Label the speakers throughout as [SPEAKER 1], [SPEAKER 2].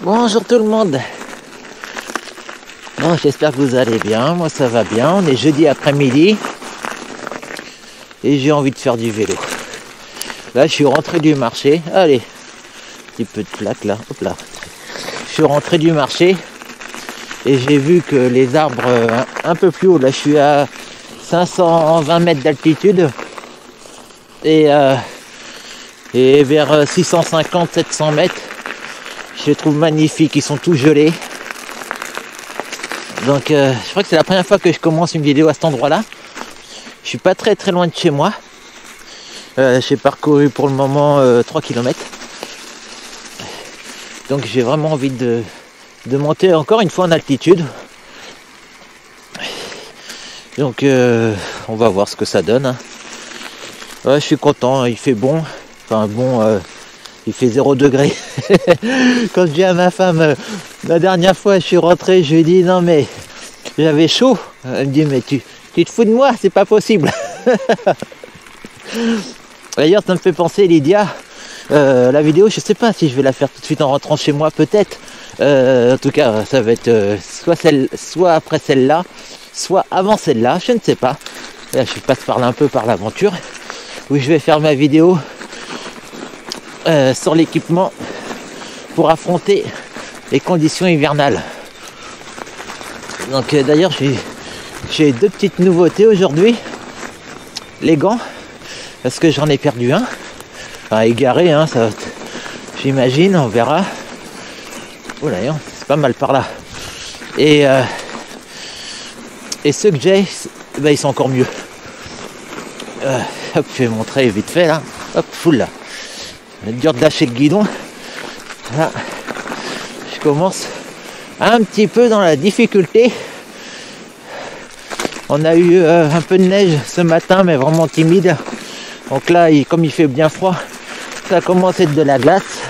[SPEAKER 1] Bonjour tout le monde. Bon, j'espère que vous allez bien. Moi ça va bien. On est jeudi après-midi et j'ai envie de faire du vélo. Là je suis rentré du marché. Allez, petit peu de plaque là. Hop là. Je suis rentré du marché et j'ai vu que les arbres un peu plus haut. Là je suis à 520 mètres d'altitude et vers 650-700 mètres. Je les trouve magnifiques, ils sont tous gelés. Donc je crois que c'est la première fois que je commence une vidéo à cet endroit là. Je suis pas très loin de chez moi. J'ai parcouru pour le moment 3 km. Donc j'ai vraiment envie de monter encore une fois en altitude. Donc on va voir ce que ça donne, hein. Ouais, je suis content, il fait bon. Enfin bon, il fait 0 degré. Quand je dis à ma femme, la dernière fois je suis rentré, je lui ai dit non mais j'avais chaud. Elle me dit mais tu te fous de moi, c'est pas possible. D'ailleurs ça me fait penser Lydia, la vidéo, je sais pas si je vais la faire tout de suite en rentrant chez moi, peut-être. En tout cas ça va être soit après celle-là, soit avant celle-là, je ne sais pas. Là je passe un peu par l'aventure, où je vais faire ma vidéo sur l'équipement pour affronter les conditions hivernales. Donc d'ailleurs j'ai deux petites nouveautés aujourd'hui. Les gants, parce que j'en ai perdu un, enfin égaré, hein, ça, j'imagine, on verra. Oh là, c'est pas mal par là. Et ceux que j'ai, ben, ils sont encore mieux. Hop, je vais montrer vite fait là. Hop, full là. C'est dur de lâcher le guidon. Là, je commence un petit peu dans la difficulté. On a eu un peu de neige ce matin, mais vraiment timide. Donc là, comme il fait bien froid, ça commence à être de la glace.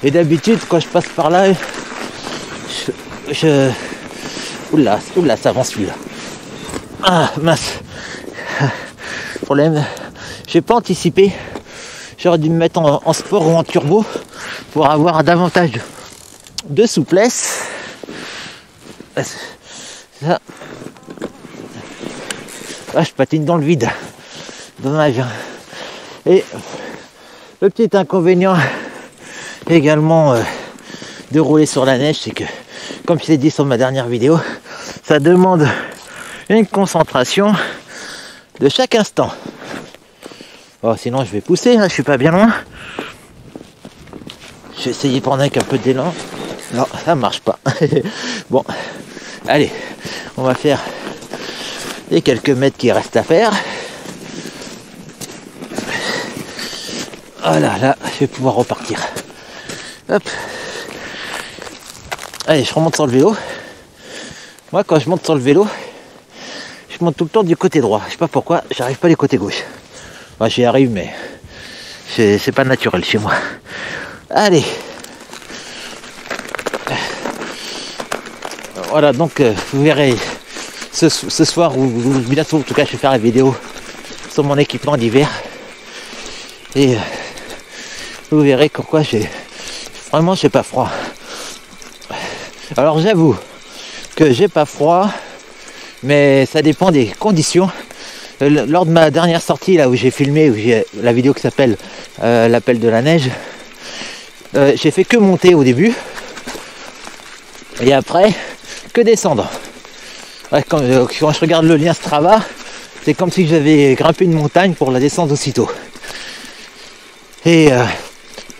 [SPEAKER 1] Et d'habitude, quand je passe par là, oula, ça avance celui-là. Ah, mince. Problème, j'ai pas anticipé. J'aurais dû me mettre en sport ou en turbo pour avoir davantage de souplesse. Ça. Ah, je patine dans le vide. Dommage. Et le petit inconvénient également de rouler sur la neige, c'est que, comme je l'ai dit sur ma dernière vidéo, ça demande une concentration de chaque instant. Oh, sinon je vais pousser, hein, je suis pas bien loin. Je vais essayer de prendre avec un peu d'élan. Non, ça marche pas. Bon, allez, on va faire les quelques mètres qui restent à faire. Voilà, là, je vais pouvoir repartir. Hop. Allez, je remonte sur le vélo. Moi, quand je monte sur le vélo, je monte tout le temps du côté droit. Je sais pas pourquoi, j'arrive pas du côté gauche. Moi, j'y arrive, mais c'est pas naturel chez moi. Allez. Voilà, donc vous verrez ce soir, ou bientôt, en tout cas, je vais faire la vidéo sur mon équipement d'hiver. Et vous verrez pourquoi vraiment, j'ai pas froid. Alors, j'avoue que j'ai pas froid, mais ça dépend des conditions. Lors de ma dernière sortie, là où j'ai filmé, où j'ai la vidéo qui s'appelle l'appel de la neige, j'ai fait que monter au début et après que descendre. Ouais, quand je regarde le lien Strava, c'est comme si j'avais grimpé une montagne pour la descendre aussitôt. Et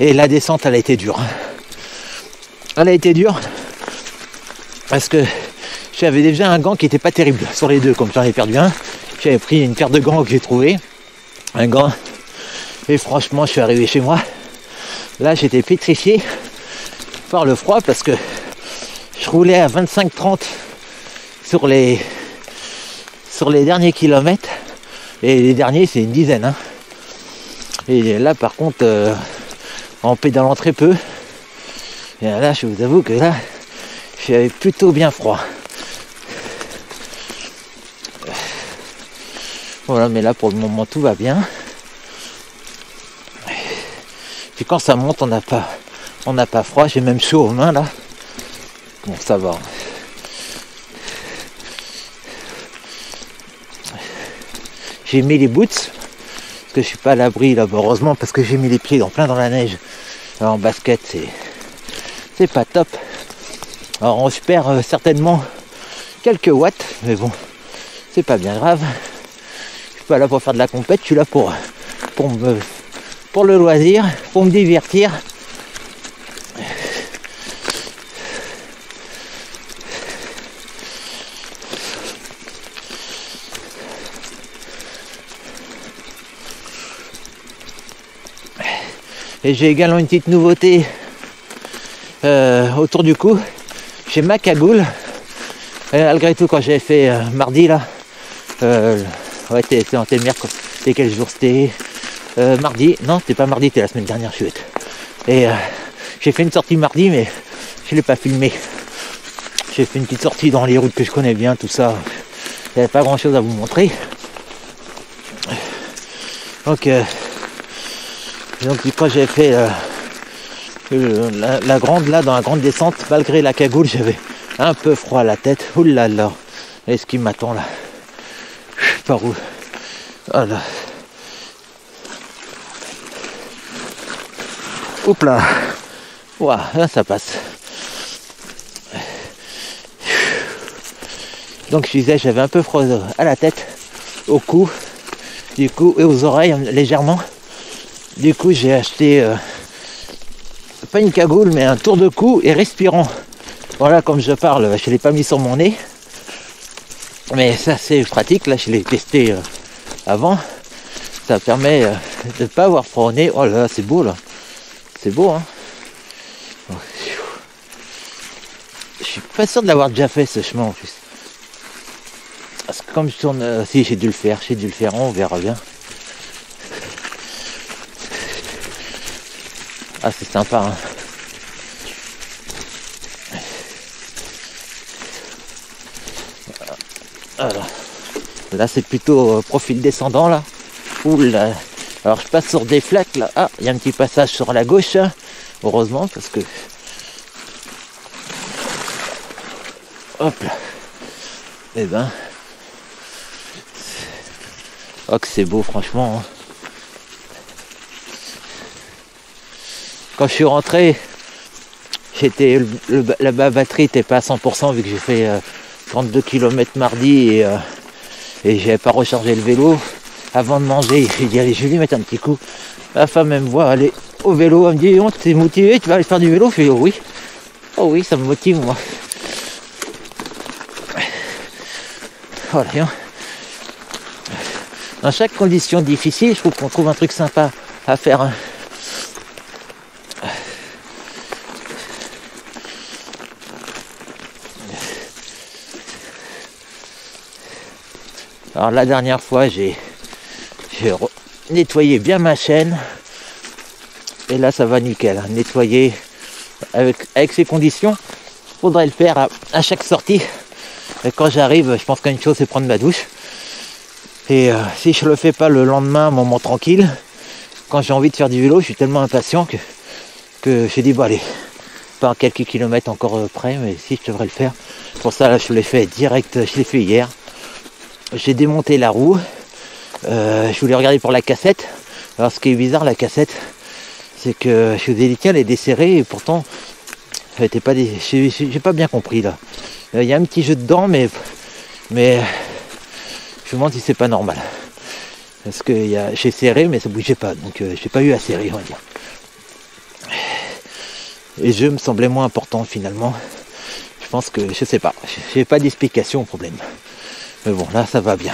[SPEAKER 1] la descente, elle a été dure. Elle a été dure parce que j'avais déjà un gant qui était pas terrible sur les deux, comme j'en ai perdu un. J'avais pris une paire de gants que j'ai trouvé, un gant, et franchement je suis arrivé chez moi. Là j'étais pétrifié par le froid parce que je roulais à 25-30 sur les derniers kilomètres, et les derniers c'est une dizaine, hein. Et là par contre en pédalant très peu, et là je vous avoue que là j'avais plutôt bien froid. Voilà, mais là pour le moment tout va bien. Puis quand ça monte, on n'a pas froid. J'ai même chaud aux mains là. Bon, ça va. J'ai mis les boots parce que je suis pas à l'abri là, heureusement, parce que j'ai mis les pieds plein dans la neige. Alors, en basket, c'est pas top. Alors je perds certainement quelques watts, mais bon, c'est pas bien grave. Je suis pas là pour faire de la compète, je suis là pour le loisir, pour me divertir. Et j'ai également une petite nouveauté autour du cou. J'ai ma cagoule. Malgré tout, quand j'ai fait mardi là, ouais, t'es mercredi. C'était quel jour? C'était mardi. Non, c'était pas mardi, c'était la semaine dernière, je suis bête. Et j'ai fait une sortie mardi, mais je l'ai pas filmé. J'ai fait une petite sortie dans les routes que je connais bien, tout ça. Il n'y avait pas grand chose à vous montrer. Donc quand j'ai fait la grande là, dans la grande descente, malgré la cagoule, j'avais un peu froid à la tête. Ouh là là, est-ce qu'il m'attend là? Par où? Voilà. Oups là. Ouah, là ça passe. Donc je disais, j'avais un peu froid à la tête, au cou, du coup, et aux oreilles légèrement. Du coup, j'ai acheté pas une cagoule, mais un tour de cou et respirant. Voilà, comme je parle, je ne l'ai pas mis sur mon nez. Mais ça, c'est pratique. Là, je l'ai testé avant. Ça permet de ne pas avoir froid au nez. Oh là là, c'est beau, là. C'est beau, hein. Je suis pas sûr de l'avoir déjà fait, ce chemin, en plus. Parce que comme je tourne... si, j'ai dû le faire, on verra bien. Ah, c'est sympa, hein. Voilà. Là, c'est plutôt profil descendant, là. Oula. Alors, je passe sur des flaques, là. Ah, il y a un petit passage sur la gauche, hein. Heureusement, parce que... Hop là. Eh ben... Oh, que c'est beau, franchement, hein. Quand je suis rentré, la batterie n'était pas à 100% vu que j'ai fait 32 km mardi et j'avais pas rechargé le vélo. Avant de manger, j'ai dit allez, je vais lui mettre un petit coup. Ma femme elle me voit aller au vélo, elle me dit oh, t'es motivé, tu vas aller faire du vélo? Je fais oh oui, ça me motive moi. Voilà. Dans chaque condition difficile, je trouve qu'on trouve un truc sympa à faire, hein. Alors la dernière fois, j'ai nettoyé bien ma chaîne. Et là, ça va nickel. Nettoyer avec ces conditions, faudrait le faire à chaque sortie. Et quand j'arrive, je pense qu'une chose, c'est prendre ma douche. Et si je le fais pas le lendemain, un moment tranquille, quand j'ai envie de faire du vélo, je suis tellement impatient que j'ai dit, bon allez, pas quelques kilomètres encore près, mais si je devrais le faire. Pour ça, là, je l'ai fait direct, je l'ai fait hier. J'ai démonté la roue. Je voulais regarder pour la cassette. Alors ce qui est bizarre, la cassette, c'est que je vous ai dit tiens, elle est desserrée et pourtant elle était pas j'ai pas bien compris là. Il y a un petit jeu dedans, mais je me demande si c'est pas normal. Parce que j'ai serré mais ça bougeait pas, donc j'ai pas eu à serrer, on va dire. Et le jeu me semblait moins important finalement. Je pense que je sais pas. J'ai pas d'explication au problème. Mais bon, là ça va bien.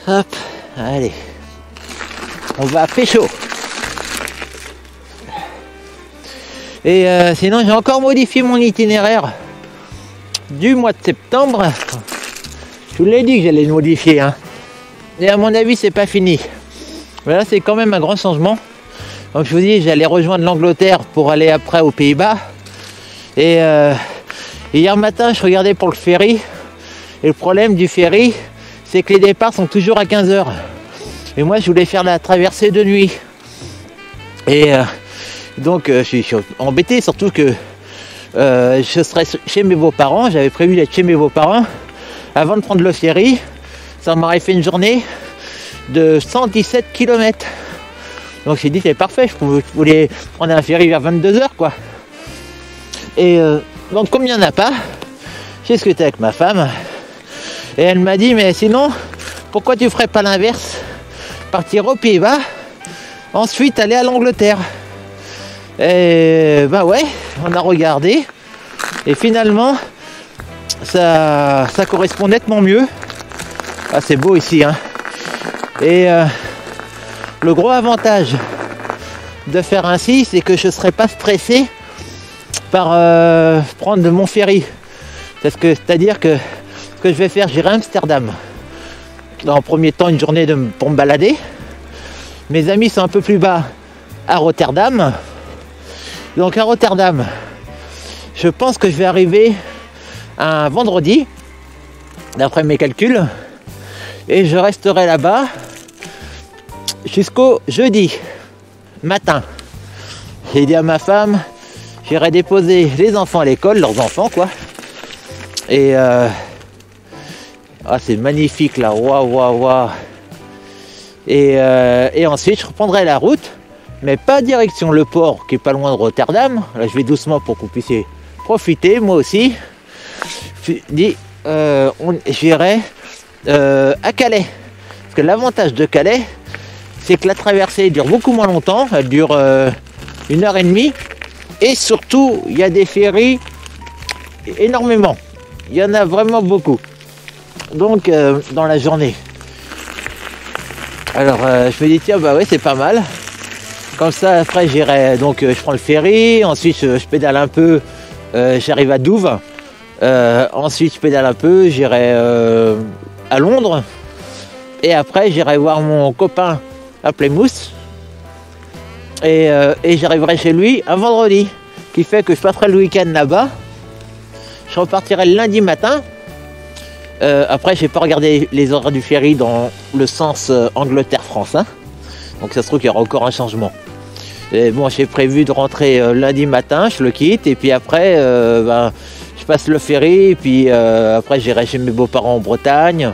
[SPEAKER 1] Hop, allez. On va pécho. Et sinon, j'ai encore modifié mon itinéraire du mois de septembre. Je vous l'ai dit que j'allais le modifier. Hein. Et à mon avis, c'est pas fini. Mais là, c'est quand même un grand changement. Donc, je vous dis, j'allais rejoindre l'Angleterre pour aller après aux Pays-Bas. Et hier matin, je regardais pour le ferry. Et le problème du ferry, c'est que les départs sont toujours à 15h. Et moi, je voulais faire la traversée de nuit. Et donc, je suis embêté, surtout que je serais chez mes beaux-parents. J'avais prévu d'être chez mes beaux-parents avant de prendre le ferry. Ça m'aurait fait une journée de 117 km. Donc, j'ai dit, c'est parfait. Je voulais prendre un ferry vers 22h, quoi. Et donc, comme il n'y en a pas, j'ai discuté avec ma femme. Et elle m'a dit, mais sinon, pourquoi tu ferais pas l'inverse? Partir aux Pays-Bas, ensuite aller à l'Angleterre. Et bah ouais, on a regardé. Et finalement, ça correspond nettement mieux. Ah, c'est beau ici, hein. Et le gros avantage de faire ainsi, c'est que je ne serai pas stressé par prendre mon ferry. C'est-à-dire que ce que je vais faire, j'irai à Amsterdam. En premier temps, une journée pour me balader. Mes amis sont un peu plus bas à Rotterdam. Donc à Rotterdam, je pense que je vais arriver un vendredi, d'après mes calculs. Et je resterai là-bas jusqu'au jeudi matin. J'ai dit à ma femme, j'irai déposer les enfants à l'école, leurs enfants quoi. Et ah, c'est magnifique là, waouh, waouh, waouh. Et ensuite, je reprendrai la route, mais pas direction le port qui est pas loin de Rotterdam. Là, je vais doucement pour que vous puissiez profiter, moi aussi. Je dis, j'irai à Calais. Parce que l'avantage de Calais, c'est que la traversée dure beaucoup moins longtemps. Elle dure 1h30. Et surtout, il y a des ferries énormément. Il y en a vraiment beaucoup. Donc, dans la journée. Alors, je me dis, tiens, bah ouais, c'est pas mal. Comme ça, après, j'irai. Donc, je prends le ferry. Ensuite, je pédale un peu. J'arrive à Douves. Ensuite, je pédale un peu. J'irai à Londres. Et après, j'irai voir mon copain à Plymouth. Et j'arriverai chez lui un vendredi. Qui fait que je passerai le week-end là-bas. Je repartirai le lundi matin. Après, je n'ai pas regardé les horaires du ferry dans le sens Angleterre-France. Hein. Donc, ça se trouve qu'il y aura encore un changement. Et bon, j'ai prévu de rentrer lundi matin, je le quitte. Et puis après, je passe le ferry. Et puis après, j'irai chez mes beaux-parents en Bretagne.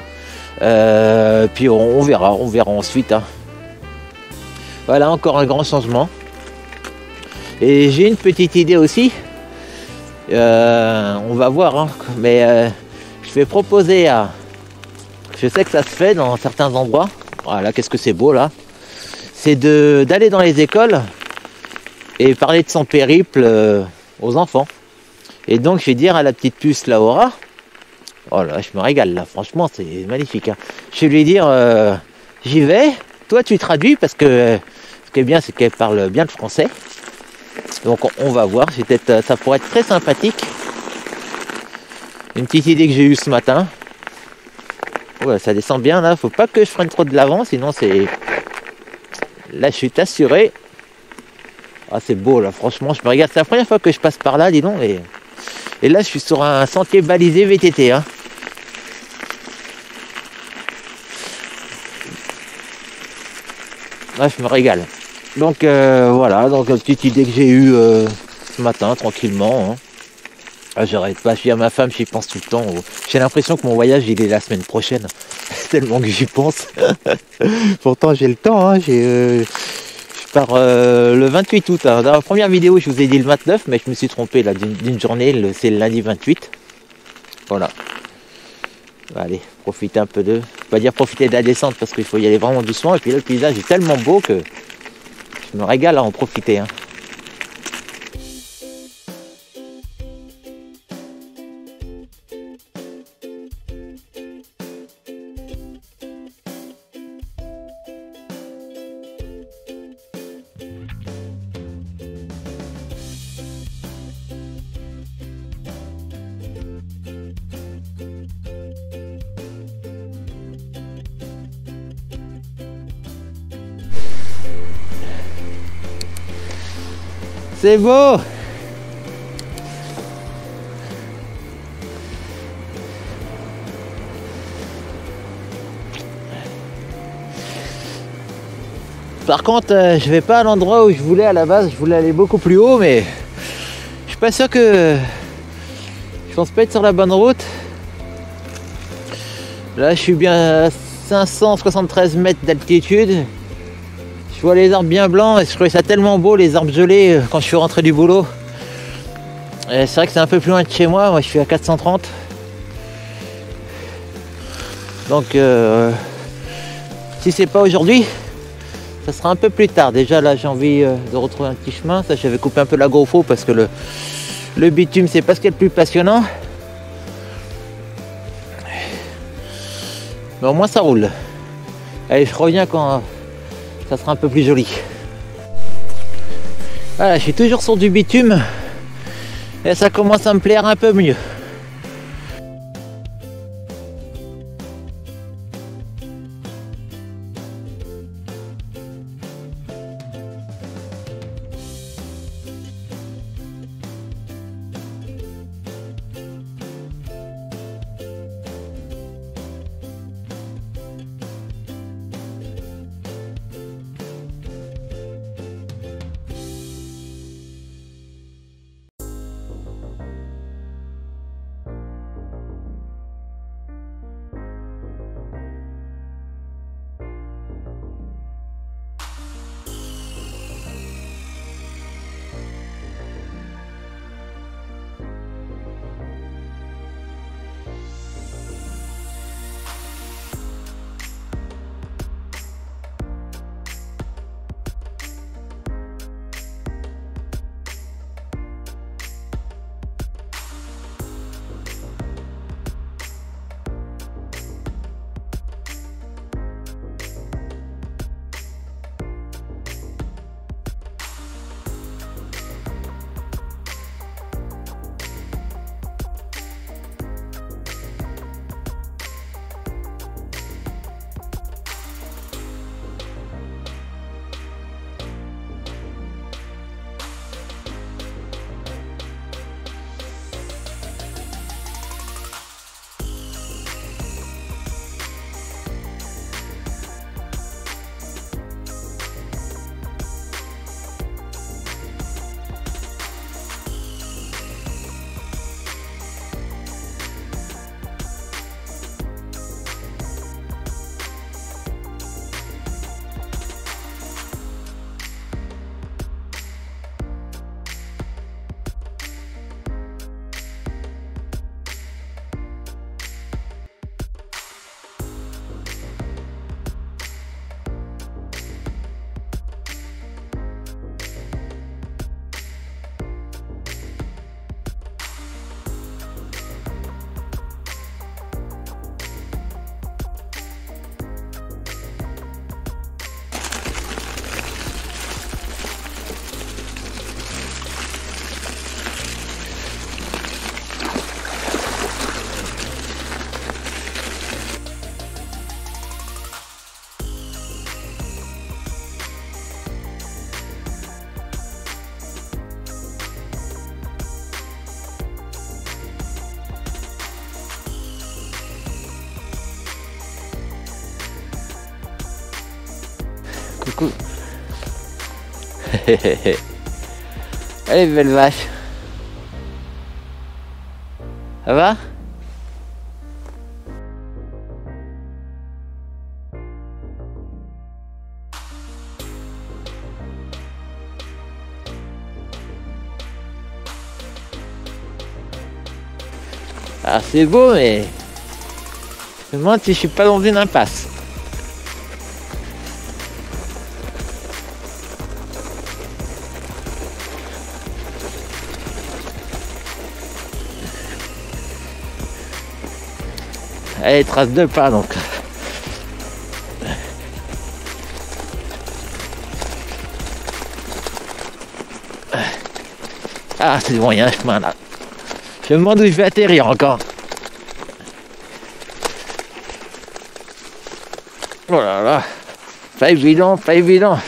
[SPEAKER 1] Puis on verra ensuite. Hein. Voilà, encore un grand changement. Et j'ai une petite idée aussi. On va voir. Hein. Mais je vais proposer à... Je sais que ça se fait dans certains endroits. Voilà, qu'est-ce que c'est beau là. C'est d'aller dans les écoles et parler de son périple aux enfants. Et donc, je vais dire à la petite puce Laura, oh là, je me régale là, franchement, c'est magnifique. Hein. Je vais lui dire, j'y vais, toi tu traduis parce que ce qui est bien, c'est qu'elle parle bien le français. Donc, on va voir, ça pourrait être très sympathique. Une petite idée que j'ai eue ce matin. Ouais, ça descend bien là, faut pas que je freine trop de l'avant, sinon c'est... Là, je suis assuré. Ah, c'est beau là, franchement, je me regarde. C'est la première fois que je passe par là, dis donc. Et là, je suis sur un sentier balisé VTT. Hein. Là, je me régale. Donc, voilà, donc une petite idée que j'ai eue ce matin, tranquillement. Hein. Ah, j'arrête pas, je dis à ma femme, j'y pense tout le temps. J'ai l'impression que mon voyage, il est la semaine prochaine. Tellement que j'y pense. Pourtant, j'ai le temps. Hein. Je pars le 28 août. Hein. Dans la première vidéo, je vous ai dit le 29, mais je me suis trompé là d'une journée. C'est le lundi 28. Voilà. Allez, profitez un peu de... Je vais pas dire profiter de la descente parce qu'il faut y aller vraiment doucement. Et puis là, le paysage est tellement beau que je me régale à en profiter. Hein. C'est beau. Par contre, je vais pas à l'endroit où je voulais à la base. Je voulais aller beaucoup plus haut, mais je suis pas sûr que... Je pense pas être sur la bonne route. Là, je suis bien à 573 mètres d'altitude. Je vois les arbres bien blancs et je trouvais ça tellement beau, les arbres gelés, quand je suis rentré du boulot. Et c'est vrai que c'est un peu plus loin de chez moi. Moi, je suis à 430. Donc, si c'est pas aujourd'hui, ça sera un peu plus tard. Déjà, là, j'ai envie de retrouver un petit chemin. Ça, j'avais coupé un peu l'agrofo parce que le bitume, c'est pas ce qui est le plus passionnant. Mais au moins ça roule. Allez, je reviens quand ça sera un peu plus joli. Voilà, je suis toujours sur du bitume et ça commence à me plaire un peu mieux. Coucou. Allez, belle vache. Ça va? Ah, c'est beau, mais je me demande si je suis pas dans une impasse. Allez, trace de pas donc. Ah, c'est bon, il y a un chemin là. Je me demande où je vais atterrir encore. Oh là là, pas évident, pas évident.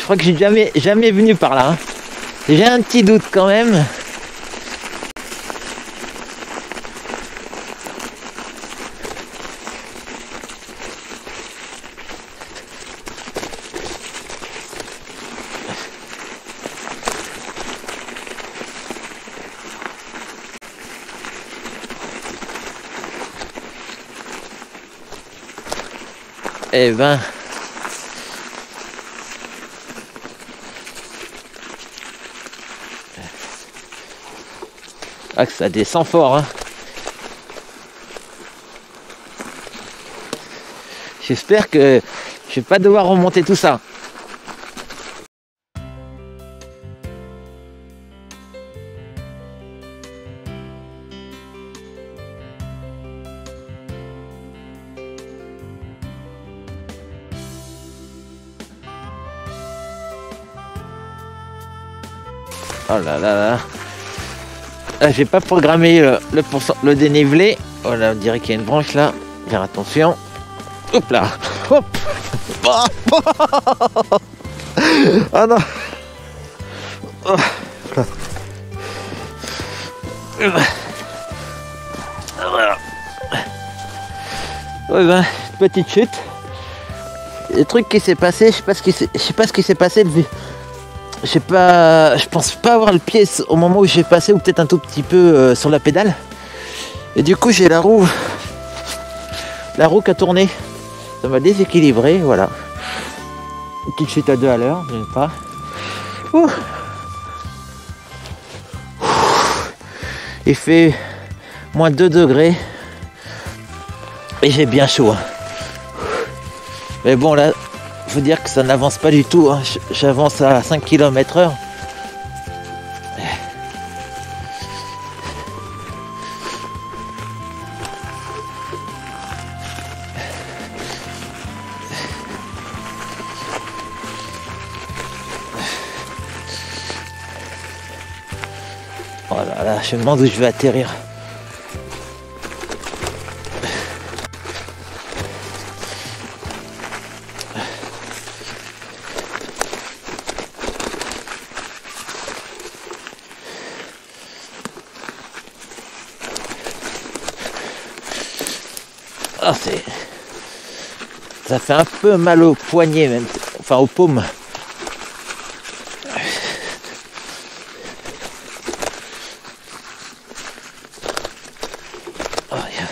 [SPEAKER 1] Je crois que j'ai jamais venu par là. Hein. J'ai un petit doute quand même. Eh ben, ah que ça descend fort, hein. J'espère que je vais pas devoir remonter tout ça. Oh là là là. Ah, j'ai pas programmé le dénivelé. Oh là, on dirait qu'il y a une branche là. Faire attention. Hop là. Hop. Ah non. Oh. Voilà. Ouais ben, petite chute. Le truc qui s'est passé, je sais pas ce qui s'est passé depuis. Je pense pas avoir le pied au moment où j'ai passé, ou peut-être un tout petit peu sur la pédale. Et du coup j'ai la roue qui a tourné. Ça m'a déséquilibré, voilà. Une petite chute à 2 à l'heure, je ne sais pas. Ouh. Il fait moins 2 degrés. Et j'ai bien chaud. Hein. Mais bon là, faut dire que ça n'avance pas du tout. Hein. J'avance à 5 km/h. Oh là là, je me demande où je vais atterrir. Ah, ça fait un peu mal aux poignets même, enfin aux paumes. Oh, yeah.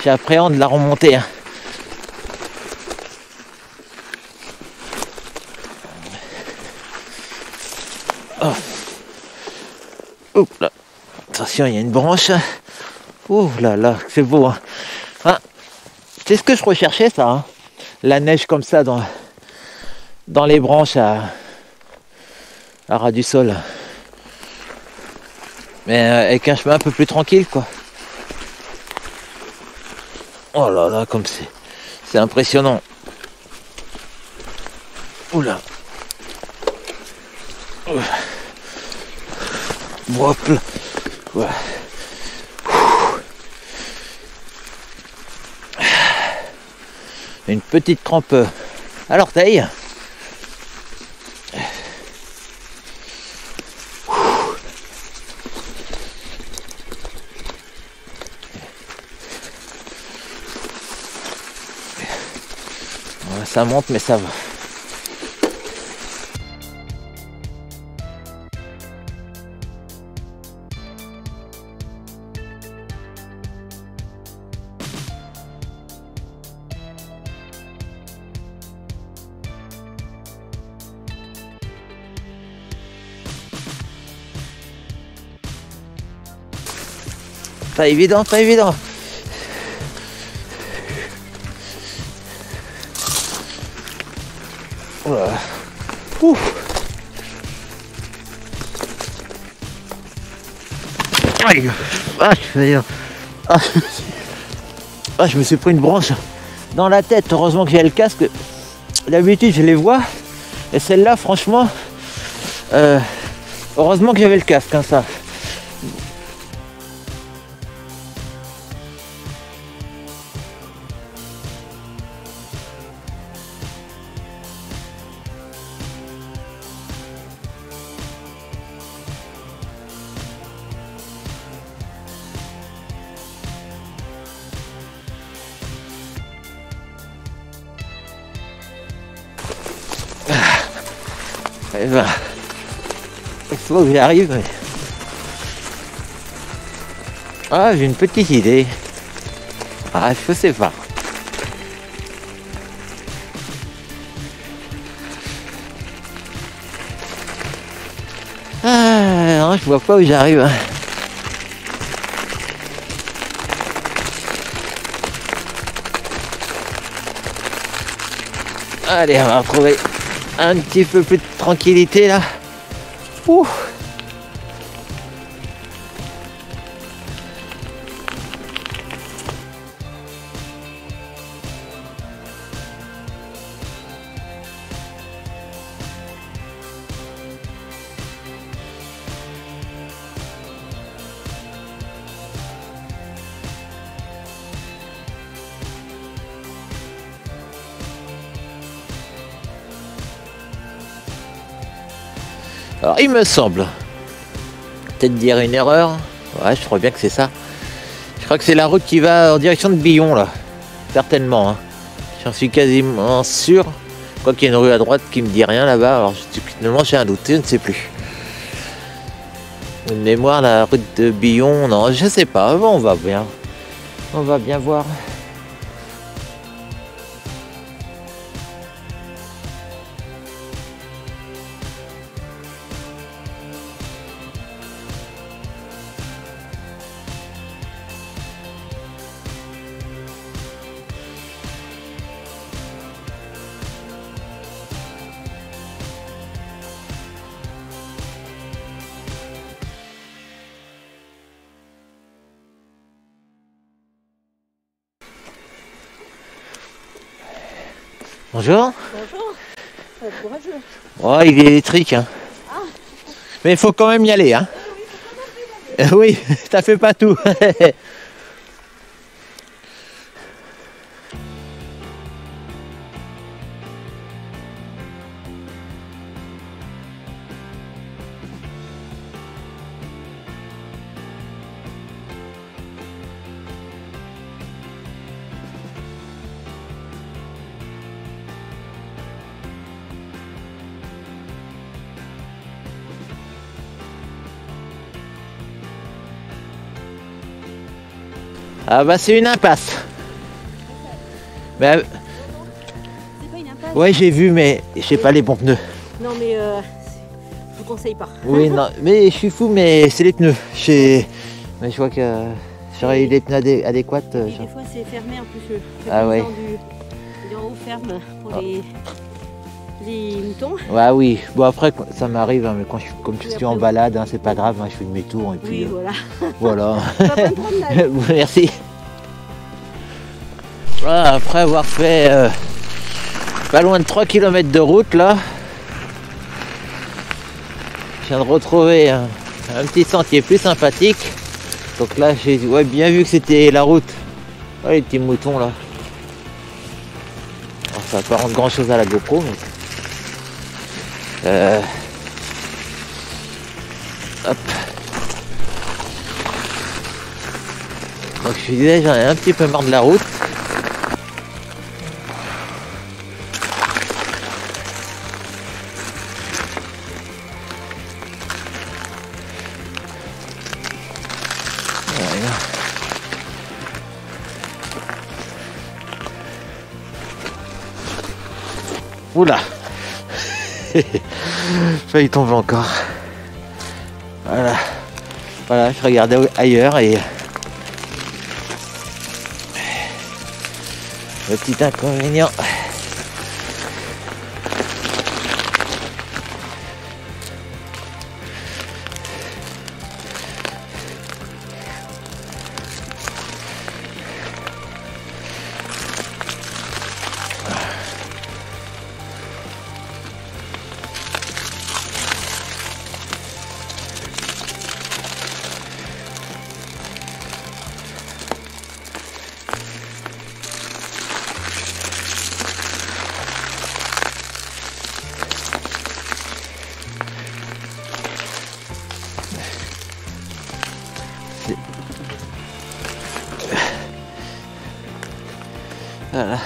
[SPEAKER 1] J'appréhende la remontée. Hein. Oh. Oups là. Attention, il y a une branche. Oh là là, c'est beau. Hein. Hein, c'est ce que je recherchais, ça. Hein. La neige comme ça dans les branches à ras du sol. Mais avec un chemin un peu plus tranquille, quoi. Oh là là, comme c'est impressionnant. Oula. Hop là. Ouais. Une petite crampe à l'orteil. Ça monte, mais ça va. Pas évident, pas évident. Voilà. Ouf. Aïe. Je me suis pris une branche dans la tête. Heureusement que j'ai le casque. D'habitude je les vois. Et celle-là, franchement, heureusement que j'avais le casque, hein, ça. Eh ben, il faut que j'arrive. Mais... Ah, j'ai une petite idée. Ah, je sais pas. Ah, non, je vois pas où j'arrive. Hein. Allez, on va retrouver un petit peu plus de tranquillité là. Ouh. Alors il me semble, peut-être dire une erreur, ouais je crois bien que c'est ça. Je crois que c'est la route qui va en direction de Billon là, certainement. Hein. J'en suis quasiment sûr. Quoi qu'il y ait une rue à droite qui me dit rien là-bas, alors finalement j'ai un doute, je ne sais plus. Une mémoire, la route de Billon, non je sais pas, bon, on va bien voir. Bonjour.
[SPEAKER 2] Bonjour. Courageux.
[SPEAKER 1] Oh, il est électrique. Hein. Ah. Mais il faut quand même y aller. Hein. Oui, ça fait pas tout. Ah bah c'est une impasse. Mais,
[SPEAKER 2] c'est pas une impasse.
[SPEAKER 1] Ouais j'ai vu mais je sais pas les bons pneus.
[SPEAKER 2] Non mais je vous conseille pas.
[SPEAKER 1] Oui non mais je suis fou mais c'est les pneus. Mais je vois que j'aurais eu les pneus adéquats.
[SPEAKER 2] Oui, des fois c'est fermé en plus.
[SPEAKER 1] Ah ouais.
[SPEAKER 2] En haut ferme pour les moutons.
[SPEAKER 1] Ouais oui. Bon après ça m'arrive hein, mais quand comme je suis en balade hein, c'est pas grave, hein, je fais demi-tour et puis.
[SPEAKER 2] Oui voilà.
[SPEAKER 1] Voilà.
[SPEAKER 2] Bonne promenade.
[SPEAKER 1] Merci. Voilà, après avoir fait pas loin de 3 km de route là, je viens de retrouver un petit sentier plus sympathique. Donc là j'ai bien vu que c'était la route. Oh, les petits moutons là. Alors, ça va pas rendre grand chose à la GoPro mais... Hop. Donc je disais j'en ai un petit peu marre de la route. Oula. Failli tomber encore. Voilà, je regardais ailleurs et le petit inconvénient. Voilà.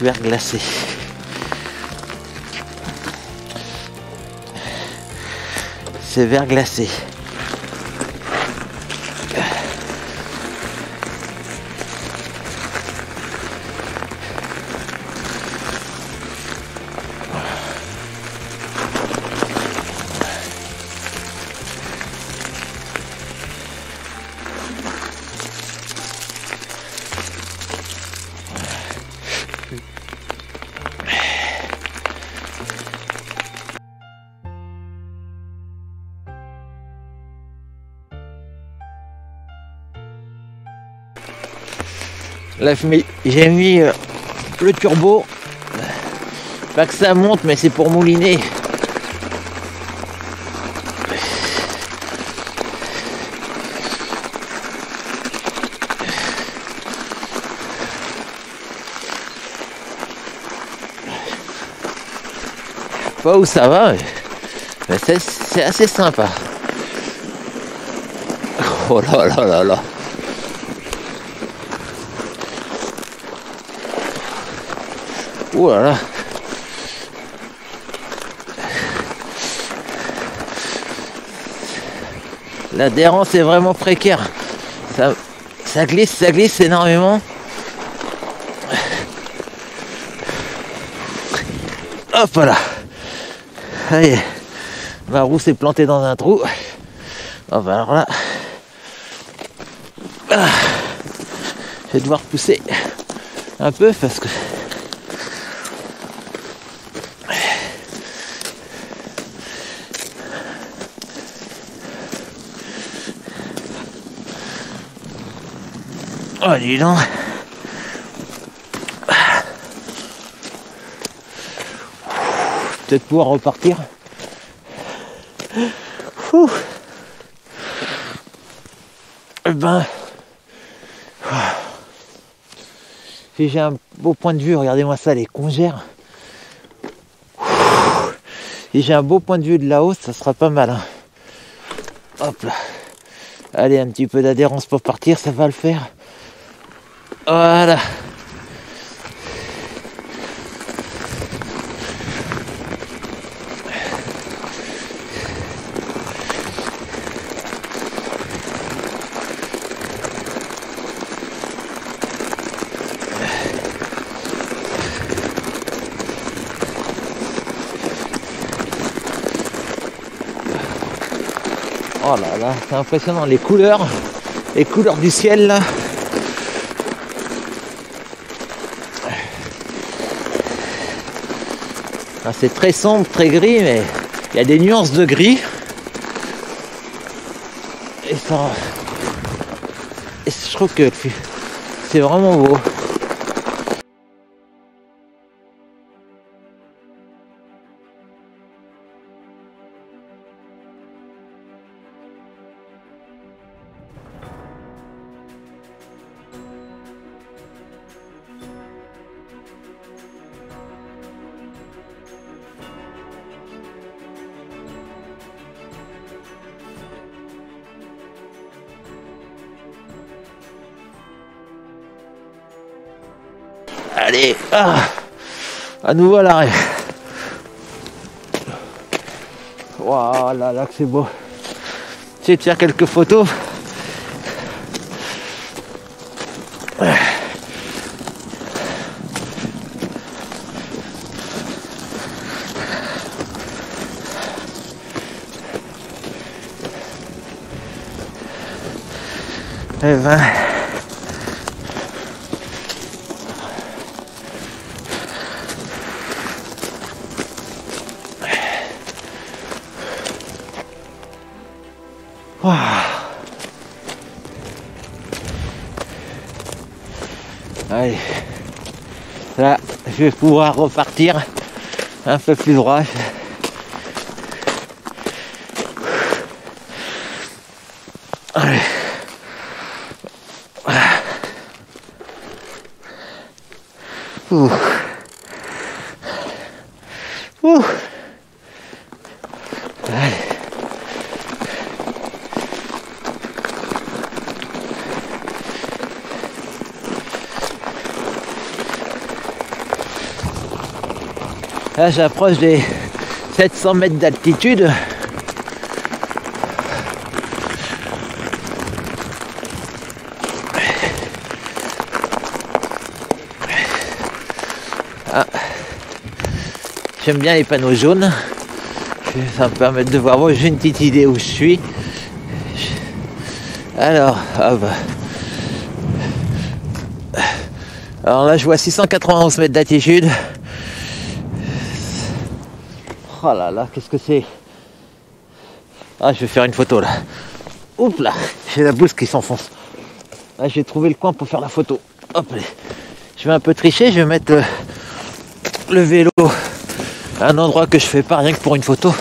[SPEAKER 1] Verre glacé. c'est verglacé. Là, j'ai mis le turbo, pas que ça monte, mais c'est pour mouliner. Pas où ça va, mais c'est assez sympa. Oh là là là là. Ouh là là. L'adhérence est vraiment précaire. Ça glisse énormément. Hop là. Allez. Ma roue s'est plantée dans un trou. Enfin alors là. Ah. Je vais devoir pousser un peu parce que oh dis donc. Peut-être pouvoir repartir. Ouh. Eh ben, si j'ai un beau point de vue, regardez-moi ça, les congères. Si j'ai un beau point de vue de là-haut, ça sera pas mal. Hein. Hop là. Allez, un petit peu d'adhérence pour partir, ça va le faire. Voilà. Oh là là, c'est impressionnant les couleurs du ciel là. C'est très sombre, très gris, mais il y a des nuances de gris. Et ça, je trouve que c'est vraiment beau. Allez, à nouveau à l'arrêt. Voilà, là que c'est beau. J'essaie de faire quelques photos. Eh ben. Wow. Allez, là je vais pouvoir repartir un peu plus droit. Allez. Ouh. Ouh. Allez. Là, j'approche des 700 mètres d'altitude. J'aime bien les panneaux jaunes. Ça me permet de voir. Moi, j'ai une petite idée où je suis. Alors, hop. Alors là, je vois 691 mètres d'altitude. Oh là là, qu'est-ce que c'est? Ah, je vais faire une photo là. Oups là, j'ai la blouse qui s'enfonce. Là, j'ai trouvé le coin pour faire la photo. Hop, allez. Je vais un peu tricher, je vais mettre le vélo à un endroit que je fais pas rien que pour une photo.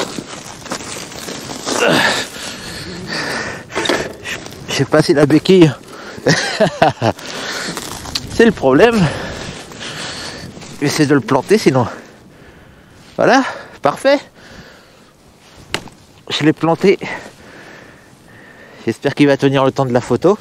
[SPEAKER 1] Je sais pas si la béquille c'est le problème. J'essaie de le planter sinon. Voilà, parfait. Je l'ai planté. J'espère qu'il va tenir le temps de la photo.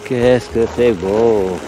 [SPEAKER 1] Qu'est-ce que c'est beau!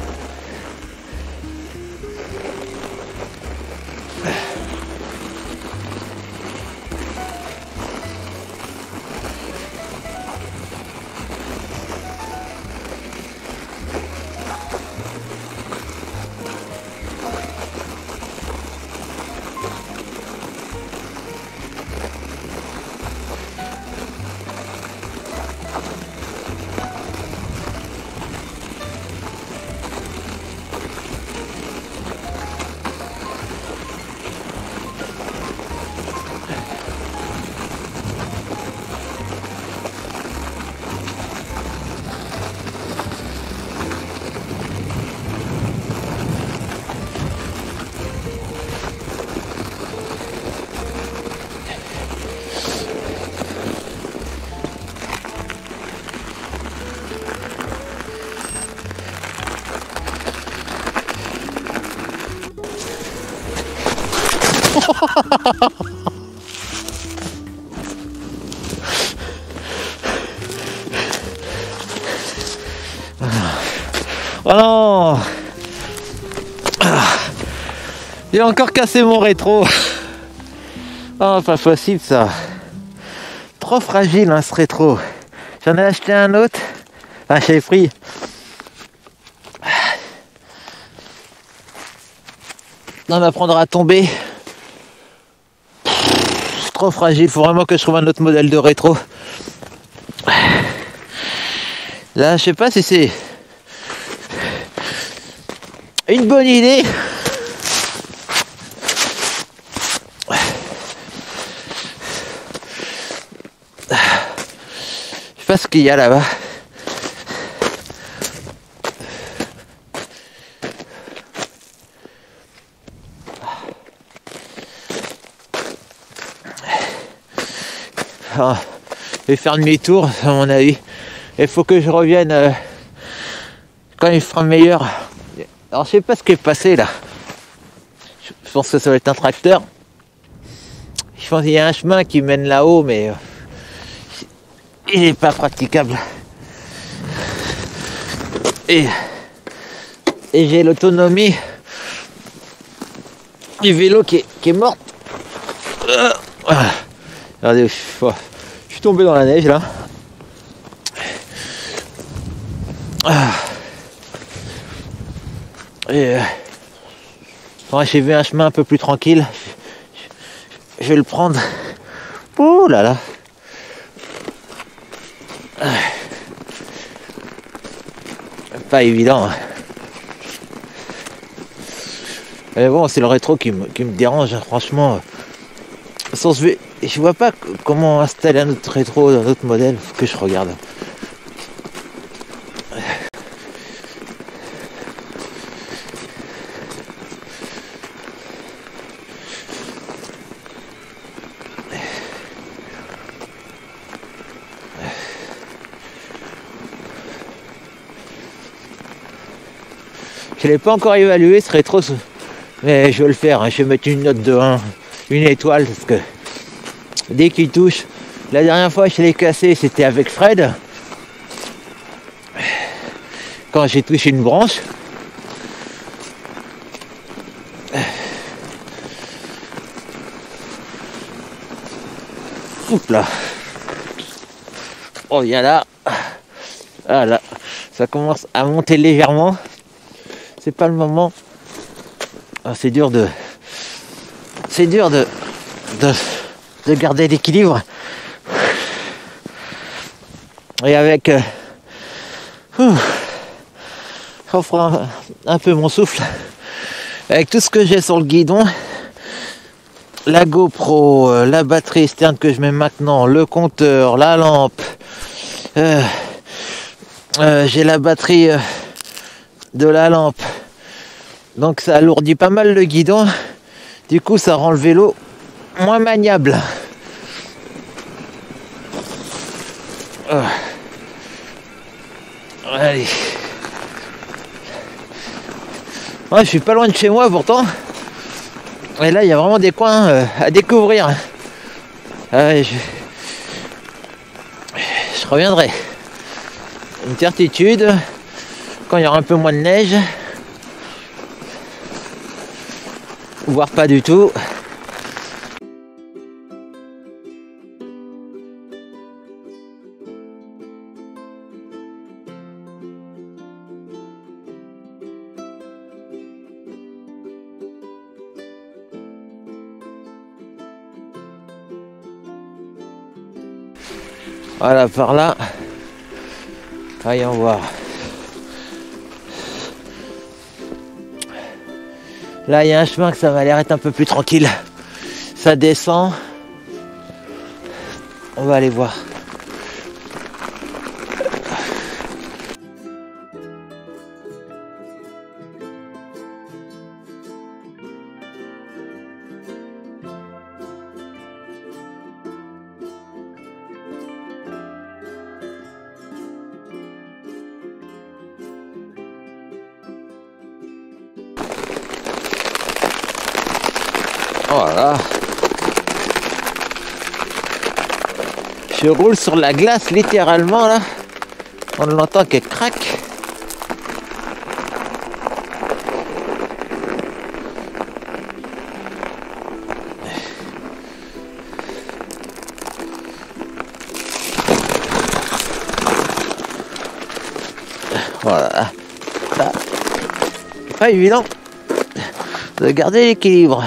[SPEAKER 1] Oh non! J'ai encore cassé mon rétro. Oh, pas possible ça. Trop fragile hein, ce rétro. J'en ai acheté un autre. Enfin, chez Free. On apprendra à tomber. C'est trop fragile. Faut vraiment que je trouve un autre modèle de rétro. Là, je sais pas si c'est une bonne idée. Je sais pas ce qu'il y a là-bas. Oh, je vais faire demi-tour à mon avis. Il faut que je revienne quand il fera meilleur. Alors je sais pas ce qui est passé là. Je pense que ça va être un tracteur. Je pense qu'il y a un chemin qui mène là-haut, mais il n'est pas praticable. Et j'ai l'autonomie du vélo qui est morte. Regardez, je suis tombé dans la neige là. Et ouais, j'ai vu un chemin un peu plus tranquille. Je vais le prendre. Ouh là là. Pas évident. Mais bon, c'est le rétro qui me dérange, hein, franchement. Je vois pas comment installer un autre rétro, un autre modèle. Faut que je regarde. Je l'ai pas encore évalué ce rétro, mais je vais le faire, hein. Je vais mettre une note de 1, une étoile, parce que dès qu'il touche, la dernière fois je l'ai cassé, c'était avec Fred, quand j'ai touché une branche. Oups là. On vient là. Voilà, ça commence à monter légèrement. C'est pas le moment. Ah, c'est dur de garder l'équilibre. Et avec on fera un peu mon souffle. Avec tout ce que j'ai sur le guidon, la GoPro, la batterie externe que je mets maintenant, le compteur, la lampe. J'ai la batterie de la lampe. Donc ça alourdit pas mal le guidon. Du coup ça rend le vélo moins maniable. Allez. Ouais, je suis pas loin de chez moi pourtant. Et là il y a vraiment des coins à découvrir. Je reviendrai. Une certitude, quand il y aura un peu moins de neige, voire pas du tout. Voilà, par là. Voyons voir. Là, il y a un chemin que ça va l'air être un peu plus tranquille. Ça descend. On va aller voir. Voilà. Je roule sur la glace littéralement là. On l'entend qu'elle craque. Voilà. C'est pas évident de garder l'équilibre.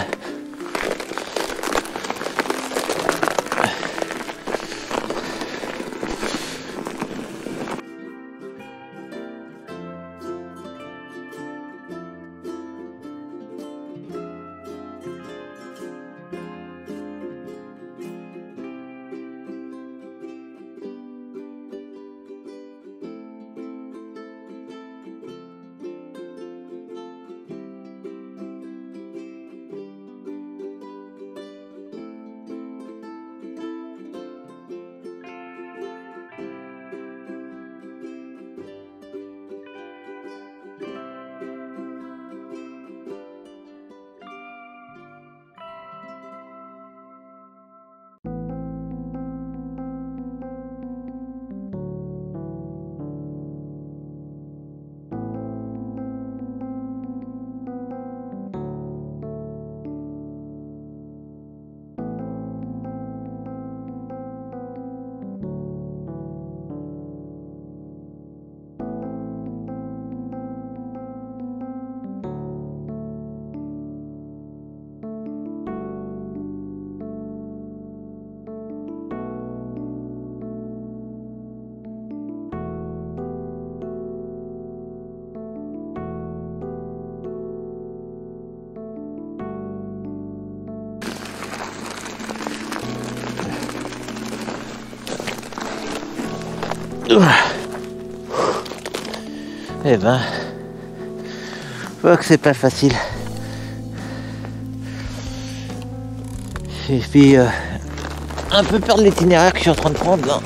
[SPEAKER 1] Eh ben, je vois que c'est pas facile. Et puis un peu peur de l'itinéraire que je suis en train de prendre là.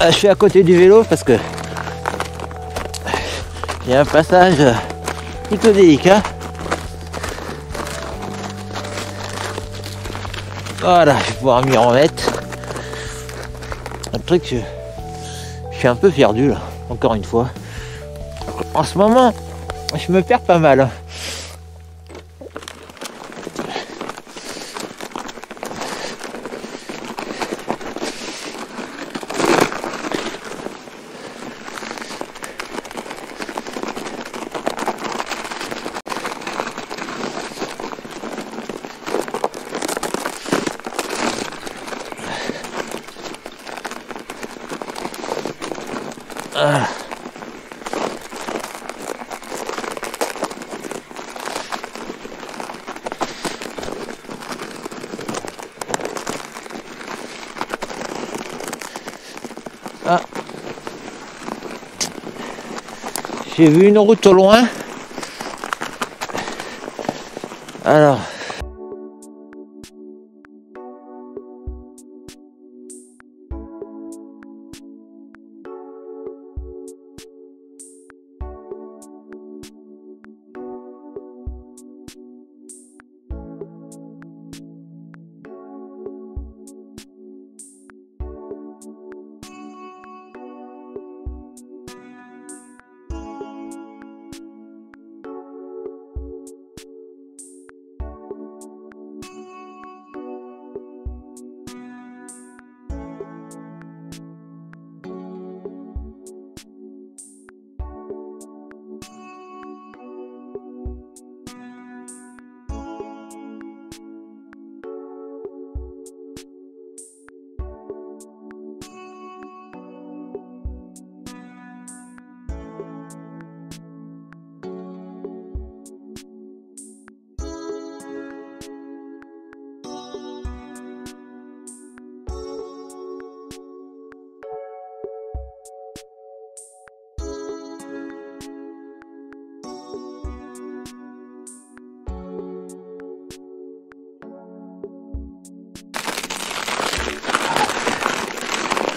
[SPEAKER 1] Je suis à côté du vélo parce que il y a un passage plutôt délicat. Voilà, je vais pouvoir m'y remettre. Un truc, je suis un peu perdu là, encore une fois. En ce moment, je me perds pas mal. Ah. Ah. J'ai vu une route au loin. Alors.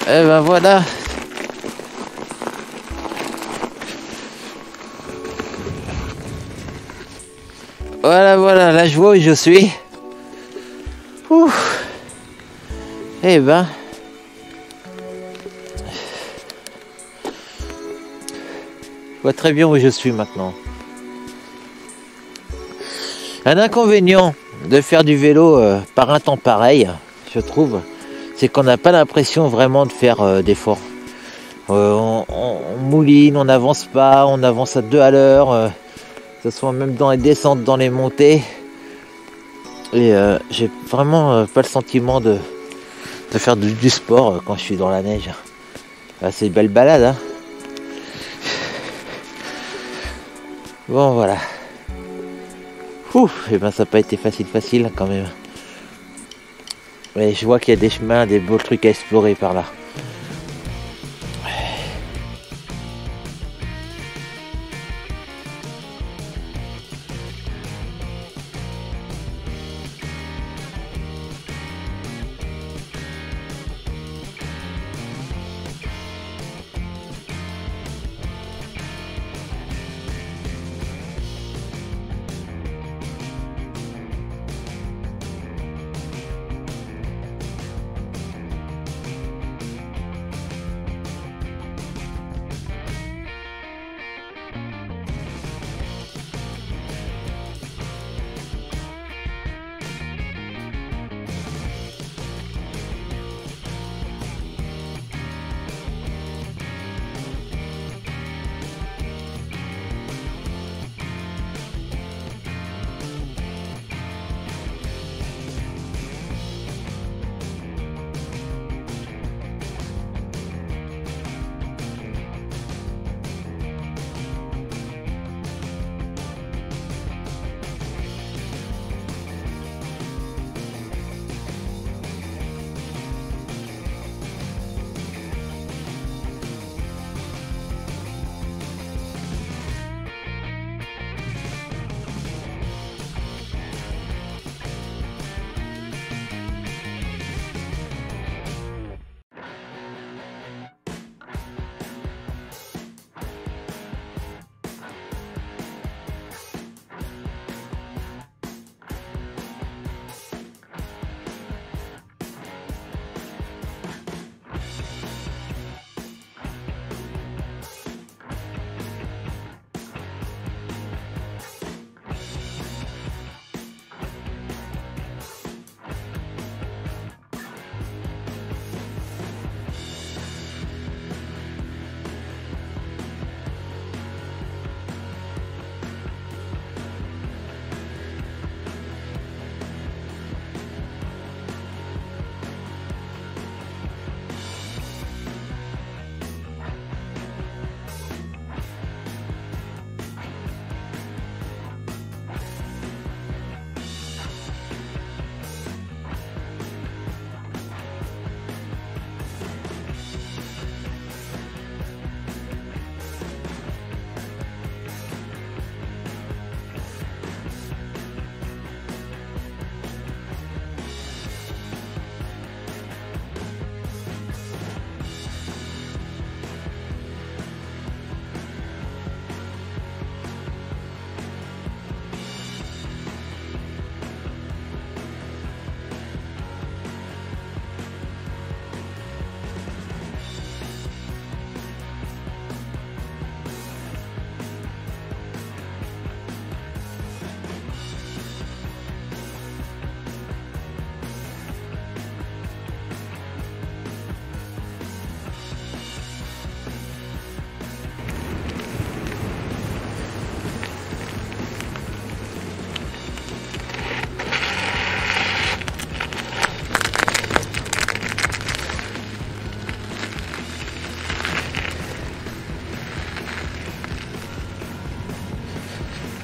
[SPEAKER 1] Et ben voilà. Voilà, là je vois où je suis. Ouf. Et ben. Je vois très bien où je suis maintenant. Un inconvénient de faire du vélo par un temps pareil, je trouve, c'est qu'on n'a pas l'impression vraiment de faire d'efforts. On mouline, on n'avance pas, on avance à 2 à l'heure, que ce soit même dans les descentes, dans les montées. Et j'ai vraiment pas le sentiment de faire du sport quand je suis dans la neige. C'est une belle balade, hein. Bon, voilà. Ouf, et ben ça n'a pas été facile quand même. Mais je vois qu'il y a des chemins, des beaux trucs à explorer par là.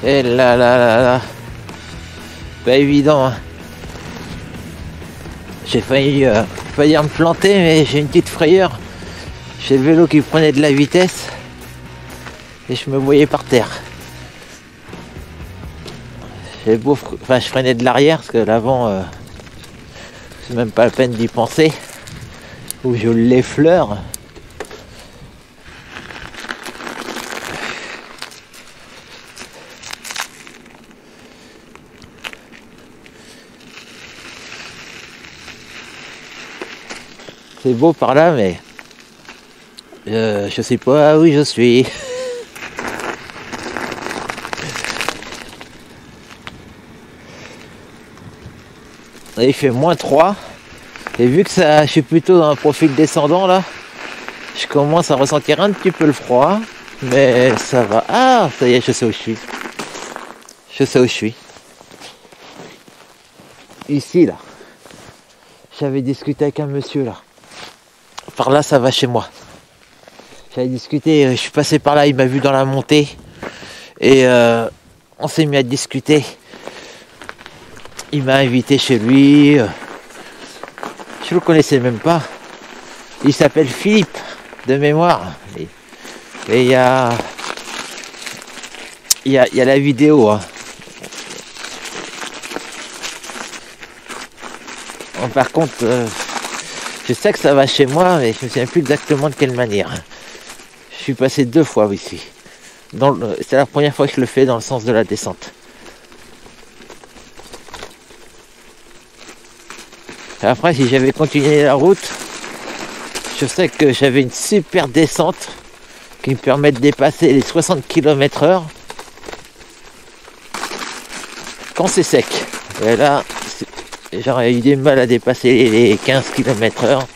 [SPEAKER 1] Et là, pas évident, hein. J'ai failli me planter, mais j'ai une petite frayeur. J'ai le vélo qui prenait de la vitesse et je me voyais par terre. J'ai beau, je freinais de l'arrière parce que l'avant, c'est même pas la peine d'y penser. Ou je l'effleure. C'est beau par là, mais je sais pas où je suis. Et il fait -3. Et vu que ça, je suis plutôt dans un profil descendant là, je commence à ressentir un petit peu le froid. Mais ça va. Ah, ça y est, je sais où je suis. Je sais où je suis. Ici là. J'avais discuté avec un monsieur là. Par là, ça va chez moi. J'avais discuté, je suis passé par là, il m'a vu dans la montée. Et on s'est mis à discuter. Il m'a invité chez lui. Je le connaissais même pas. Il s'appelle Philippe, de mémoire. Et il y a la vidéo. Hein. Bon, par contre, je sais que ça va chez moi, mais je ne me souviens plus exactement de quelle manière. Je suis passé 2 fois ici. C'est la première fois que je le fais dans le sens de la descente. Après, si j'avais continué la route, je sais que j'avais une super descente qui me permet de dépasser les 60 km/h quand c'est sec. Et là, j'aurais eu du mal à dépasser les 15 km/h.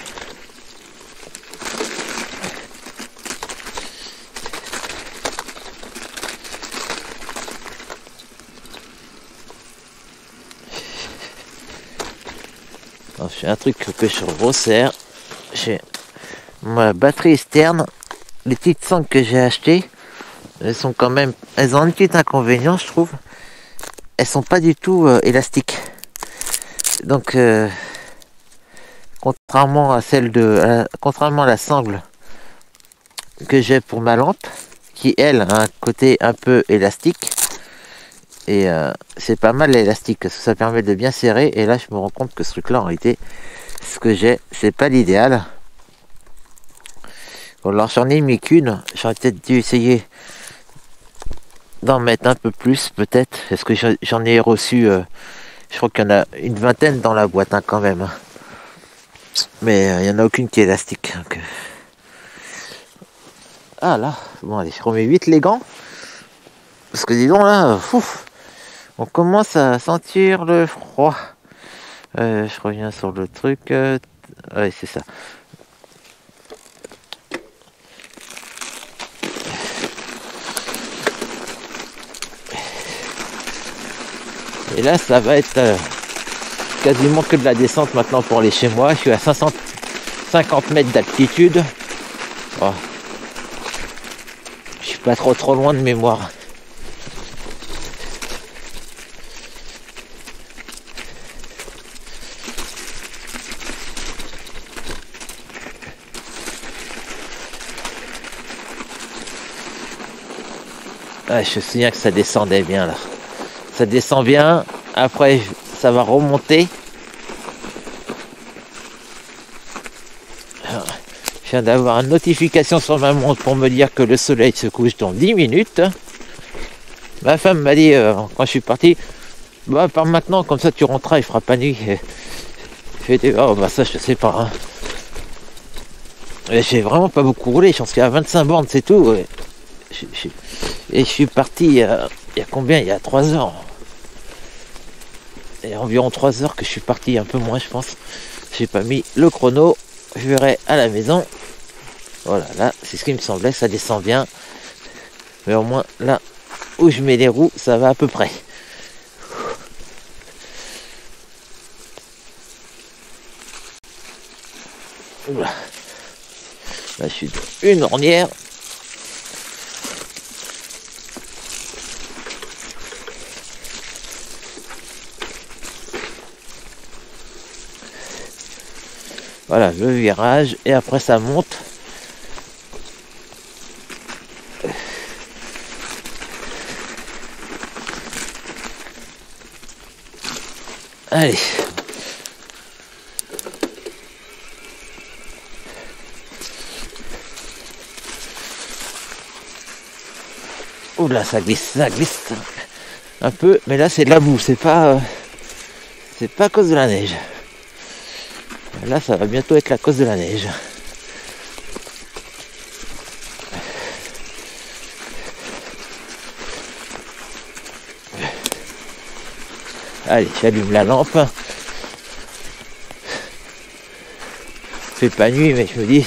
[SPEAKER 1] Je fais un truc que je resserre. J'ai ma batterie externe. Les petites sangles que j'ai achetées, elles ont un petit inconvénient, je trouve. Elles sont pas du tout élastiques. Donc, contrairement à la sangle que j'ai pour ma lampe, qui elle a un côté un peu élastique, et c'est pas mal l'élastique parce que ça permet de bien serrer. Et là, je me rends compte que ce truc-là, en réalité, ce que j'ai, c'est pas l'idéal. Bon, alors j'en ai mis qu'une. J'aurais peut-être dû essayer d'en mettre un peu plus, peut-être. Parce que j'en ai reçu, je crois qu'il y en a une vingtaine dans la boîte, hein, quand même. Mais il n'y en a aucune qui est élastique. Donc, ah là, bon allez, je remets vite les gants. Parce que dis donc là, on commence à sentir le froid. Je reviens sur le truc. Ouais, c'est ça. Et là, ça va être quasiment que de la descente maintenant pour aller chez moi. Je suis à 550 mètres d'altitude. Oh. Je suis pas trop loin de mémoire. Ah, je me souviens que ça descendait bien là. Ça descend bien. Après, ça va remonter. Je viens d'avoir une notification sur ma montre pour me dire que le soleil se couche dans 10 minutes. Ma femme m'a dit quand je suis parti, bah par maintenant, comme ça tu rentreras, il fera pas nuit. J'ai dit, oh bah ça je sais pas. Hein. J'ai vraiment pas beaucoup roulé, j'en suis à 25 bornes, c'est tout. Et je suis parti il y a combien? Il y a 3 heures. Il y a environ 3 heures que je suis parti, un peu moins je pense. J'ai pas mis le chrono. Je verrai à la maison. Voilà, là, c'est ce qui me semblait, ça descend bien. Mais au moins, là où je mets les roues, ça va à peu près. Oula. Là, je suis dans une ornière. Voilà, le virage, et après ça monte. Allez. Oula, ça glisse un peu, mais là c'est de la boue, c'est pas à cause de la neige. Là ça va bientôt être la cause de la neige. Allez, j'allume la lampe. Il fait pas nuit, mais je me dis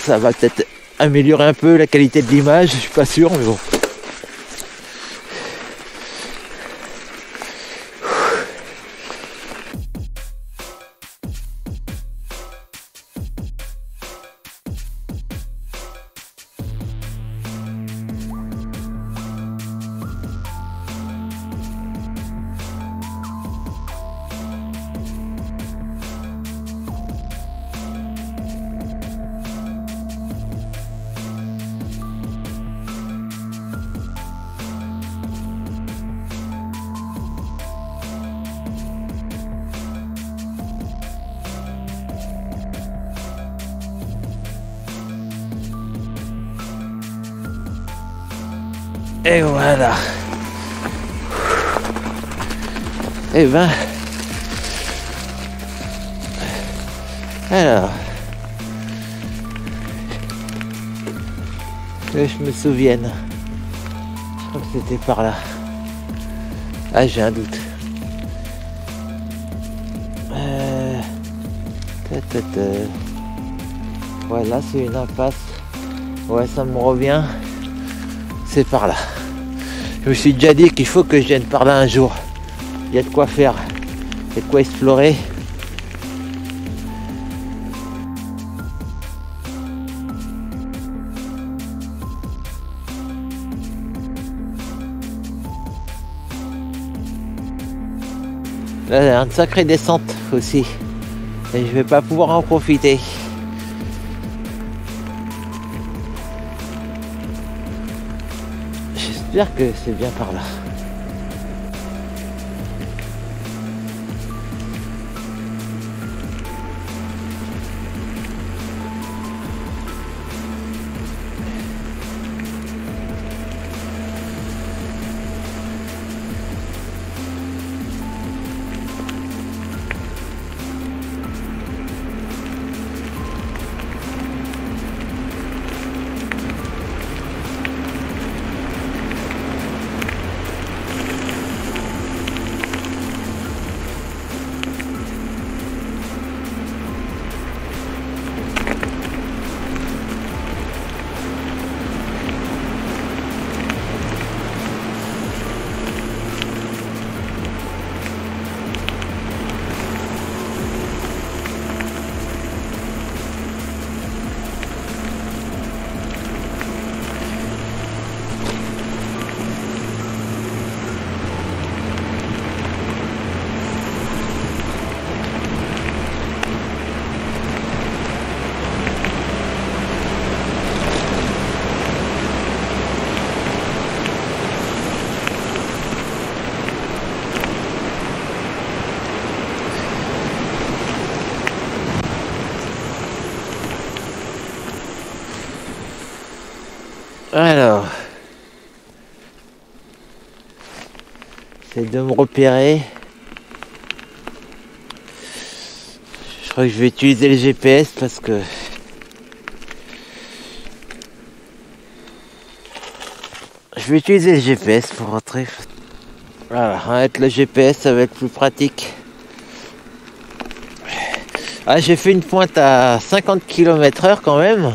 [SPEAKER 1] ça va peut-être améliorer un peu la qualité de l'image, je suis pas sûr, mais bon. Et voilà. Et ben. Alors. Que je me souvienne. Je crois que c'était par là. Ah, j'ai un doute. Ouais, là c'est une impasse. Ouais, ça me revient. C'est par là. Je me suis déjà dit qu'il faut que je vienne par là un jour. Il y a de quoi faire. Il y a de quoi explorer. Là, il y a une sacrée descente aussi. Et je vais pas pouvoir en profiter. J'espère que c'est bien par là. Alors, c'est de me repérer. Je crois que je vais utiliser le GPS parce que je vais utiliser le GPS pour rentrer. Voilà, avec le GPS, ça va être plus pratique. Ah, j'ai fait une pointe à 50 km/h quand même.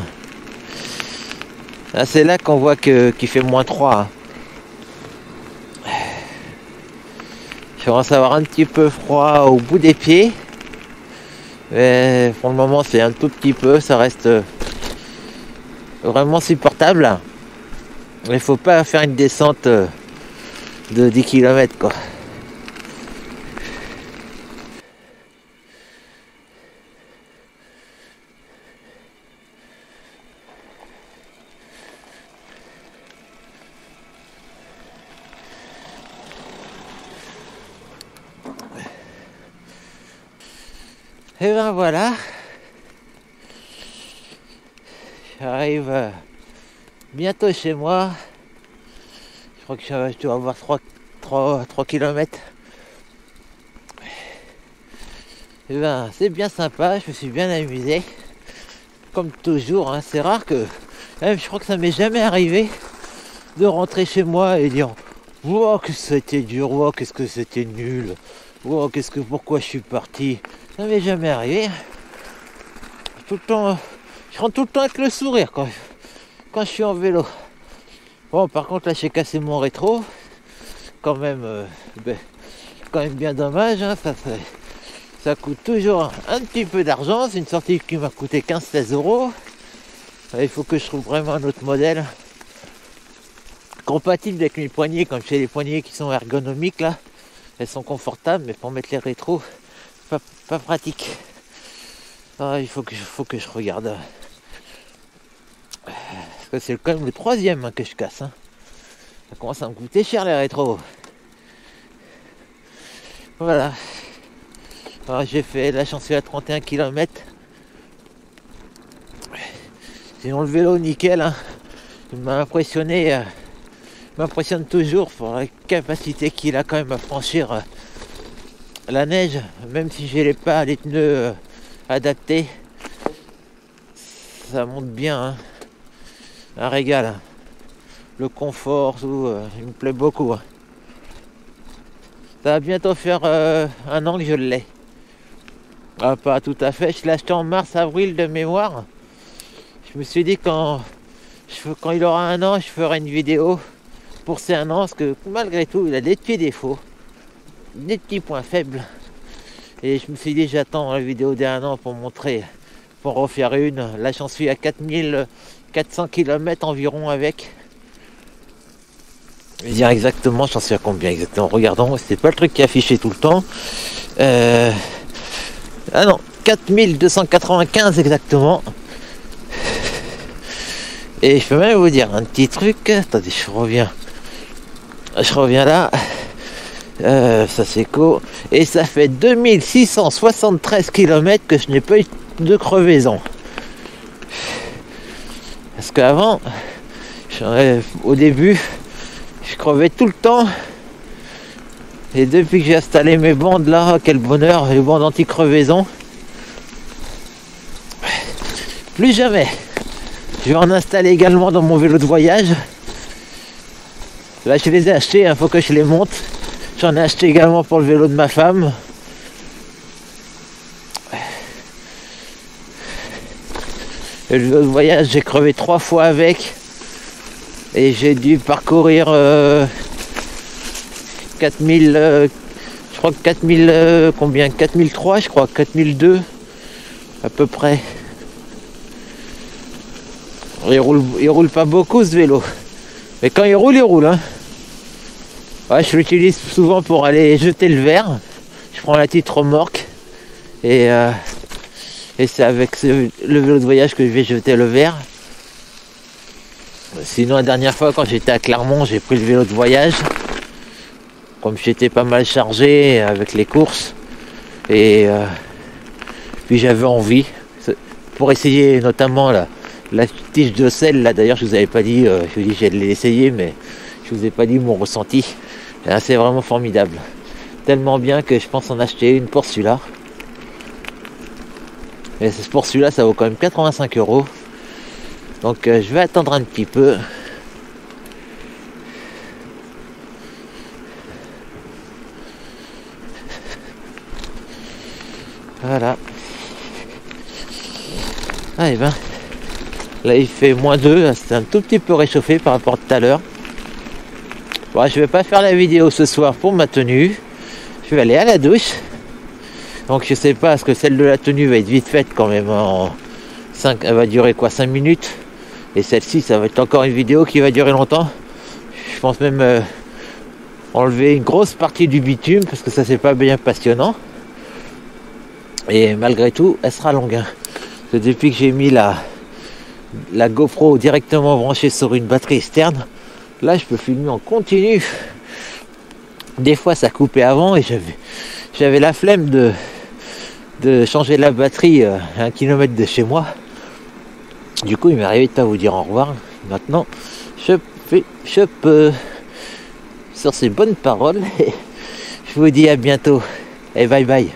[SPEAKER 1] Ah, c'est là qu'on voit qu'il fait -3. Je commence à avoir un petit peu froid au bout des pieds. Mais pour le moment, c'est un tout petit peu. Ça reste vraiment supportable. Il faut pas faire une descente de 10 km quoi. Et ben voilà. J'arrive bientôt chez moi. Je crois que je dois avoir 3 km. Et ben c'est bien sympa, je me suis bien amusé. Comme toujours, hein. C'est rare que... Même, je crois que ça m'est jamais arrivé de rentrer chez moi et dire wow, que c'était dur, wow, qu'est-ce que c'était nul, wow, pourquoi je suis parti. Ça m'est jamais arrivé. Tout le temps, je rentre tout le temps avec le sourire quand je suis en vélo. Bon, par contre là j'ai cassé mon rétro, quand même bien dommage, hein. Ça coûte toujours un petit peu d'argent. C'est une sortie qui m'a coûté 15-16 €. Il faut que je trouve vraiment un autre modèle compatible avec mes poignées, comme j'ai les poignées qui sont ergonomiques là. Elles sont confortables, mais pour mettre les rétros, pas pratique. Ah, il faut que je regarde. Parce que c'est quand même le 3e hein, que je casse. Hein. Ça commence à me coûter cher les rétros. Voilà. Alors, j'ai fait, là j'en suis à 31 km. Sinon le vélo nickel. Hein. Il m'a impressionné. M'impressionne toujours pour la capacité qu'il a quand même à franchir la neige, même si je n'ai pas les pneus adaptés. Ça monte bien, hein. Un régal. Hein. Le confort, tout, il me plaît beaucoup. Hein. Ça va bientôt faire 1 an que je l'ai. Ah, pas tout à fait, je l'ai acheté en mars-avril de mémoire. Je me suis dit quand il aura 1 an, je ferai une vidéo pour ces 1 an, parce que malgré tout, il a des petits défauts, des petits points faibles. Et je me suis dit, j'attends la vidéo d'1 an pour montrer, pour refaire une. Là, j'en suis à 4400 km environ avec. Je vais dire exactement, j'en suis à combien exactement. Regardons, c'est pas le truc qui est affiché tout le temps. Ah non, 4295 exactement. Et je peux même vous dire un petit truc. Attendez, je reviens là. Ça c'est cool. Et ça fait 2673 km que je n'ai pas eu de crevaison. Parce qu'avant, au début, je crevais tout le temps. Et depuis que j'ai installé mes bandes là, quel bonheur, les bandes anti-crevaison. Plus jamais. Je vais en installer également dans mon vélo de voyage. Là je les ai achetés, il faut que je les monte. J'en ai acheté également pour le vélo de ma femme. Et le vélo de voyage, j'ai crevé 3 fois avec. Et j'ai dû parcourir 4000, je crois que 4000, combien 4003, je crois, 4002 à peu près. Il roule pas beaucoup ce vélo. Mais quand il roule, hein. Ouais, je l'utilise souvent pour aller jeter le verre. Je prends la petite remorque et c'est avec le vélo de voyage que je vais jeter le verre. Sinon la dernière fois quand j'étais à Clermont, j'ai pris le vélo de voyage. Comme j'étais pas mal chargé avec les courses. Et puis j'avais envie. Pour essayer notamment la tige de sel, là d'ailleurs je vous avais pas dit, je vous dis j'allais l'essayer, mais je vous ai pas dit mon ressenti. C'est vraiment formidable. Tellement bien que je pense en acheter une pour celui-là. Et pour celui-là ça vaut quand même 85 €. Donc je vais attendre un petit peu. Voilà. Ah et ben. Là il fait -2, c'est un tout petit peu réchauffé par rapport à tout à l'heure. Bon, je vais pas faire la vidéo ce soir pour ma tenue. Je vais aller à la douche. Donc je sais pas, parce que celle de la tenue va être vite faite quand même. Elle va durer quoi, 5 minutes. Et celle-ci, ça va être encore une vidéo qui va durer longtemps. Je pense même enlever une grosse partie du bitume, parce que ça c'est pas bien passionnant. Et malgré tout, elle sera longue. Hein. Parce que depuis que j'ai mis la GoPro directement branchée sur une batterie externe, là je peux filmer en continu. Des fois ça coupait avant et j'avais la flemme de changer la batterie à 1 km de chez moi. Du coup, il m'est arrivé de pas vous dire au revoir. Maintenant, je peux. Sur ces bonnes paroles, je vous dis à bientôt et bye bye.